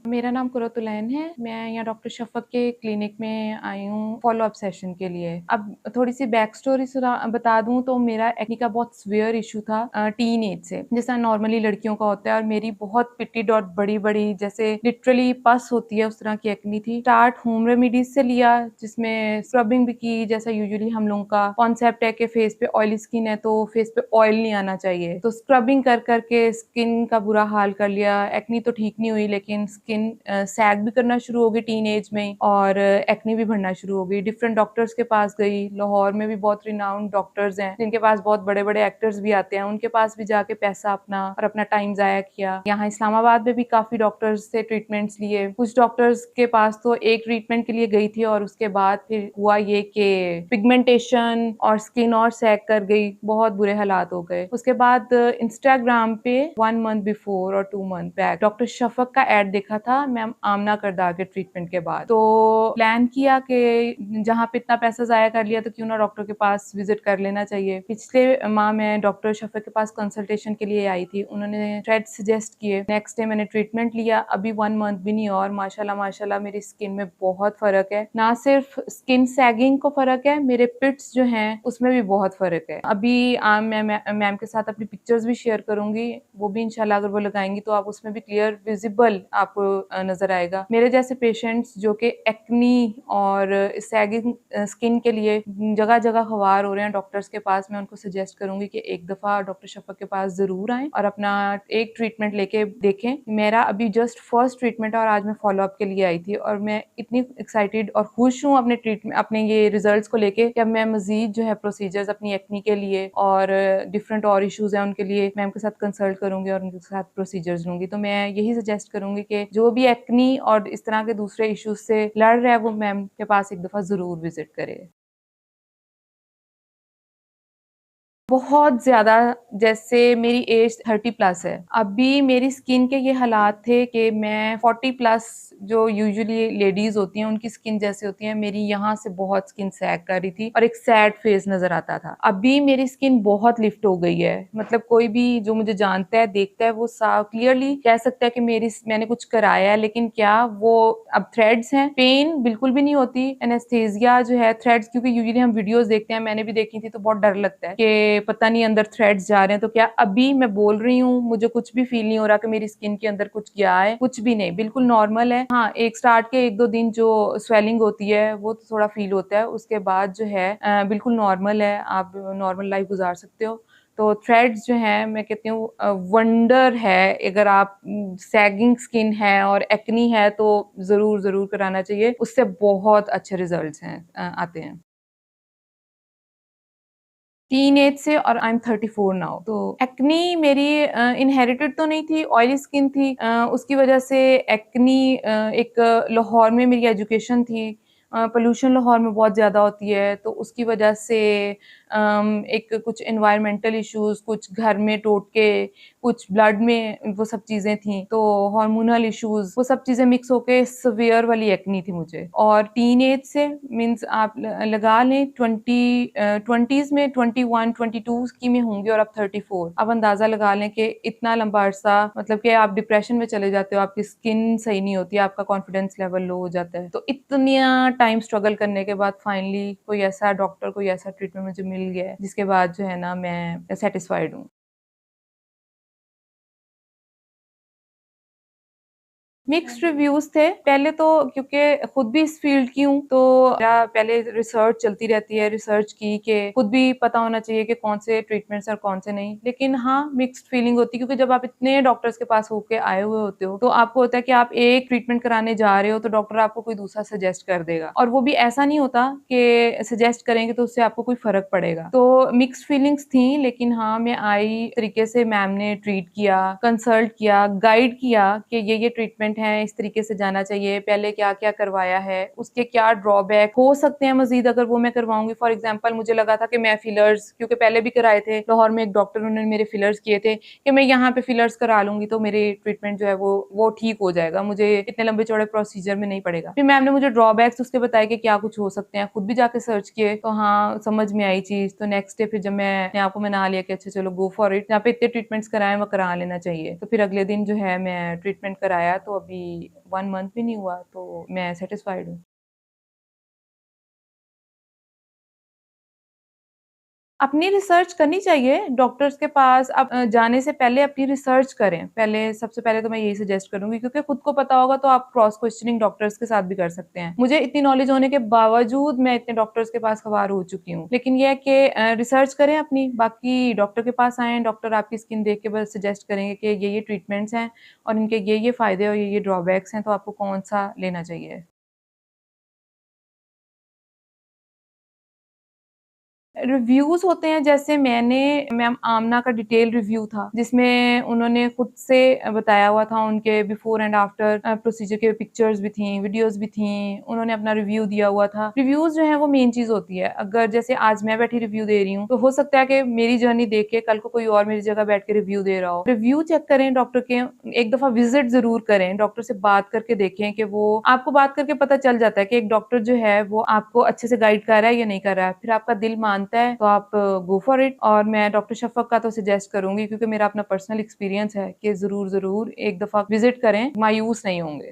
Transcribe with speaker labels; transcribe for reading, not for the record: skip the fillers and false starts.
Speaker 1: मेरा नाम कुरतुलैन है। मैं यहाँ डॉक्टर शफ़क़ के क्लिनिक में आई हूँ फ़ॉलो-अप सेशन के लिए। अब थोड़ी-सी बैक स्टोरी बता दूँ तो मेरा एक्ने का बहुत सीवियर इश्यू था टीन एज से। जैसा नॉर्मली लड़कियों का होता है और मेरी बहुत पिटी डॉट बड़ी-बड़ी जैसे लिटरली पस होती है, उस तरह की एक्ने थी। स्टार्ट होम रेमेडीज़ से लिया, जिसमें स्क्रबिंग भी की, जैसा यूजुअली हम लोगों का कॉन्सेप्ट है कि फेस पे ऑयली स्किन है तो फेस पे ऑयल नहीं आना चाहिए। तो स्क्रबिंग कर के स्किन का बुरा हाल कर लिया। एक्ने तो ठीक नहीं हुई, लेकिन स्किन सैग भी करना शुरू हो गई टीन एज में और एक्ने भी बढ़ना शुरू हो गई। डिफरेंट डॉक्टर्स के पास गई। लाहौर में भी बहुत रिनाउंड डॉक्टर्स हैं जिनके पास बहुत बड़े-बड़े एक्टर्स भी आते हैं। उनके पास भी जाके पैसा अपना और अपना टाइम ज़ाया किया। यहाँ इस्लामाबाद में भी काफ़ी डॉक्टर्स से ट्रीटमेंट्स लिए। कुछ डॉक्टर्स के पास तो एक ट्रीटमेंट के लिए गई थी और उसके बाद फिर हुआ ये कि पिगमेंटेशन और स्किन और सैग कर गई। बहुत बुरे हालात हो गए। उसके बाद इंस्टाग्राम पे 1 मंथ बिफोर और 2 मंथ बैक डॉक्टर शफ़क़ का एड देखा था मैम आमना करदार के ट्रीटमेंट के बाद। तो प्लान किया कि जहाँ पे इतना पैसा ज़ाया कर लिया तो क्यों ना डॉक्टर के पास विज़िट कर लेना चाहिए। पिछले माह मैं डॉक्टर शफ़क़ के पास कंसल्टेशन के लिए आई थी। उन्होंने थ्रेड्स सजेस्ट किए। नेक्स्ट डे मैंने ट्रीटमेंट लिया। अभी 1 मंथ भी नहीं और माशाल्लाह मेरी स्किन में बहुत फ़र्क है। ना सिर्फ स्किन सैगिंग को फ़र्क है, मेरे पिट्स जो हैं उसमें भी बहुत फ़र्क है। अभी मैं मैम के साथ अपनी पिक्चर्स भी शेयर करूँगी। वो भी इंशाल्लाह अगर वो लगाएँगी तो आप उसमें भी क्लियर विज़िबल आपको नज़र आएगा। मेरे जैसे पेशेंट्स जो कि एक्ने और सैगिंग स्किन के लिए जगह-जगह ख़वार हो रहे हैं डॉक्टर्स के पास, मैं उनको सजेस्ट करूँगी कि एक दफ़ा डॉक्टर शफ़क़ के पास ज़रूर आएँ और अपना एक ट्रीटमेंट लेके देखें। मेरा अभी जस्ट फर्स्ट ट्रीटमेंट है और आज मैं फ़ॉलो-अप के लिए आई थी और मैं इतनी एक्साइटेड और खुश हूँ अपने ये रिज़ल्ट्स को लेके कि अब मैं मज़ीद जो है प्रोसीजर्स अपनी एक्ने के लिए और डिफरेंट और इश्यूज़ हैं उनके लिए मैम के साथ कंसल्ट करूँगी और उनके साथ प्रोसीजर्स लूँगी। तो मैं यही सजेस्ट करूँगी कि जो भी एक्ने और इस तरह के दूसरे इश्यूज़ से लड़ रहा है वो मैम के पास एक दफ़ा ज़रूर विज़िट करे। बहुत ज़्यादा जैसे मेरी एज 30 प्लस है। अभी मेरी स्किन के ये हालात थे कि मैं 40 प्लस जो यूजुअली लेडीज़ होती हैं, उनकी स्किन जैसे होती है, मेरी यहाँ से बहुत स्किन सैग कर रही थी और एक सैड फेस नज़र आता था। अभी मेरी स्किन बहुत लिफ्ट हो गई है। मतलब कोई भी जो मुझे जानता है, देखता है, वो साफ क्लियरली कह सकता है कि मैंने कुछ कराया है, लेकिन क्या वो अब थ्रेड्स हैं, पेन बिल्कुल भी नहीं होती। एनेस्थीसिया जो है थ्रेड्स क्योंकि यूजुअली हम वीडियोज़ देखते हैं, मैंने भी देखी थी तो बहुत डर लगता है कि पता नहीं अंदर थ्रेड्स जा रहे हैं तो क्या अभी मैं बोल रही हूँ, मुझे कुछ भी फ़ील नहीं हो रहा कि मेरी स्किन के अंदर कुछ गया है, कुछ भी नहीं, बिल्कुल नॉर्मल है। हाँ, एक स्टार्ट के 1-2 दिन जो स्वेलिंग होती है, वो तो थोड़ा फ़ील होता है, उसके बाद जो है बिल्कुल नॉर्मल है, आप नॉर्मल लाइफ़ गुज़ार सकते हो। तो थ्रेड्स जो हैं मैं कहती हूँ वंडर है, अगर आप सैगिंग स्किन है और एक्ने है तो ज़रूर कराना चाहिए, उससे बहुत अच्छे रिज़ल्ट्स हैं आते हैं। टीनेज से और आई एम 34 नाउ। तो एक्ने मेरी इनहेरिटेड तो नहीं थी, ऑयली स्किन थी। उसकी वजह से एक्ने एक लाहौर में मेरी एजुकेशन थी। पॉल्यूशन लाहौर में बहुत ज़्यादा होती है, तो उसकी वजह से एक कुछ एनवायरमेंटल इश्यूज़, कुछ घर में टोटके, कुछ ब्लड में वो सब चीज़ें थी, तो हार्मोनल इश्यूज़, वो सब चीज़ें मिक्स होके सीवियर वाली एक्ने थी मुझे। और टीनेज से मीन्स आप लगा लें 20s में 21, 22 की मैं होंगी और अब 34। अब अंदाज़ा लगा लें कि इतना लंबा अरसा मतलब कि आप डिप्रेशन में चले जाते हो, आपकी स्किन सही नहीं होती, आपका कॉन्फिडेंस लेवल लो हो जाता है। तो इतना टाइम स्ट्रगल करने के बाद फाइनली कोई ऐसा डॉक्टर, कोई ऐसा ट्रीटमेंट मुझे मिल गया है, जिसके बाद जो है ना मैं सैटिस्फाइड हूँ। मिक्स्ड रिव्यूज़ थे। पहले तो क्योंकि खुद भी इस फ़ील्ड की हूँ, तो मेरा पहले रिसर्च चलती रहती है, रिसर्च की कि खुद भी पता होना चाहिए कि कौन से ट्रीटमेंट्स और कौन से नहीं। लेकिन हाँ, मिक्स्ड फीलिंग होती है क्योंकि जब आप इतने डॉक्टर्स के पास होके आए हुए होते हो, तो आपको होता है कि आप एक ट्रीटमेंट कराने जा रहे हो, तो डॉक्टर आपको कोई दूसरा सजेस्ट कर देगा। और वो भी ऐसा नहीं होता कि सजेस्ट करेंगे तो उससे आपको कोई फ़र्क पड़ेगा। तो मिक्स्ड फीलिंग्स थी, लेकिन हाँ, मैं आई तरीके से मैम ने ट्रीट किया, कंसल्ट किया, गाइड किया कि ये ट्रीटमेंट है, इस तरीके से जाना चाहिए, पहले क्या-क्या करवाया है, उसके क्या ड्रॉबैक हो सकते हैं मज़ीद अगर वो मैं करवाऊँगी। फॉर एग्ज़ाम्पल मुझे लगा था कि मैं फिलर्स क्योंकि पहले भी कराए थे, लाहौर में एक डॉक्टर उन्होंने मेरे फिलर्स किए थे कि मैं यहाँ पे फिलर्स करा लूँगी तो मेरी ट्रीटमेंट जो है वो ठीक हो जाएगा, मुझे इतने लंबे-चौड़े प्रोसीजर में नहीं पड़ेगा। फिर मैम ने मुझे ड्रॉबैक्स उसके बताए कि क्या कुछ हो सकते हैं, खुद भी जाके सर्च किए तो हाँ, समझ में आई चीज़। तो नेक्स्ट डे फिर जब मैं अपने आप को मना लिया कि अच्छा चलो गो फॉर इट, यहाँ पे इतने ट्रीटमेंट्स कराएँ, वो करा लेना चाहिए। तो फिर अगले दिन जो है मैं ट्रीटमेंट कराया तो अभी अभी 1 मंथ भी नहीं हुआ, तो मैं सैटिस्फाइड हूँ। अपनी रिसर्च करनी चाहिए, डॉक्टर्स के पास जाने से पहले अपनी रिसर्च करें। पहले सबसे पहले तो मैं यही सजेस्ट करूँगी क्योंकि खुद को पता होगा तो आप क्रॉस क्वेश्चनिंग डॉक्टर्स के साथ भी कर सकते हैं। मुझे इतनी नॉलेज होने के बावजूद मैं इतने डॉक्टर्स के पास खवार हो चुकी हूँ। लेकिन ये है कि रिसर्च करें अपनी, बाकी डॉक्टर के पास आएँ, डॉक्टर आपकी स्किन देख के बस सजेस्ट करेंगे कि ये ट्रीटमेंट्स हैं और इनके ये फ़ायदे और ये ड्रॉबैक्स हैं, तो आपको कौन-सा लेना चाहिए। रिव्यूज़ होते हैं जैसे मैंने मैम आमना का डिटेल रिव्यू था, जिसमें उन्होंने खुद से बताया हुआ था उनके बिफोर एंड आफ्टर प्रोसीजर के पिक्चर्स भी थी, वीडियोज़ भी थी, उन्होंने अपना रिव्यू दिया हुआ था। रिव्यूज़ जो हैं वो मेन चीज़ होती है। अगर जैसे आज मैं बैठी रिव्यू दे रही हूँ, तो हो सकता है कि मेरी जर्नी देख के कल को कोई और मेरी जगह बैठ के रिव्यू दे रहा हो। रिव्यू चेक करें डॉक्टर के, एक दफ़ा विज़िट ज़रूर करें, डॉक्टर से बात करके देखें कि वो आपको बात करके पता चल जाता है कि एक डॉक्टर जो है वो आपको अच्छे से गाइड कर रहा है या नहीं कर रहा है। फिर आपका दिल मानता है तो आप गो फॉर इट और मैं डॉक्टर शफ़क़ का तो सजेस्ट करूँगी क्योंकि मेरा अपना पर्सनल एक्सपीरियंस है कि ज़रूर एक दफ़ा विज़िट करें, मायूस नहीं होंगे।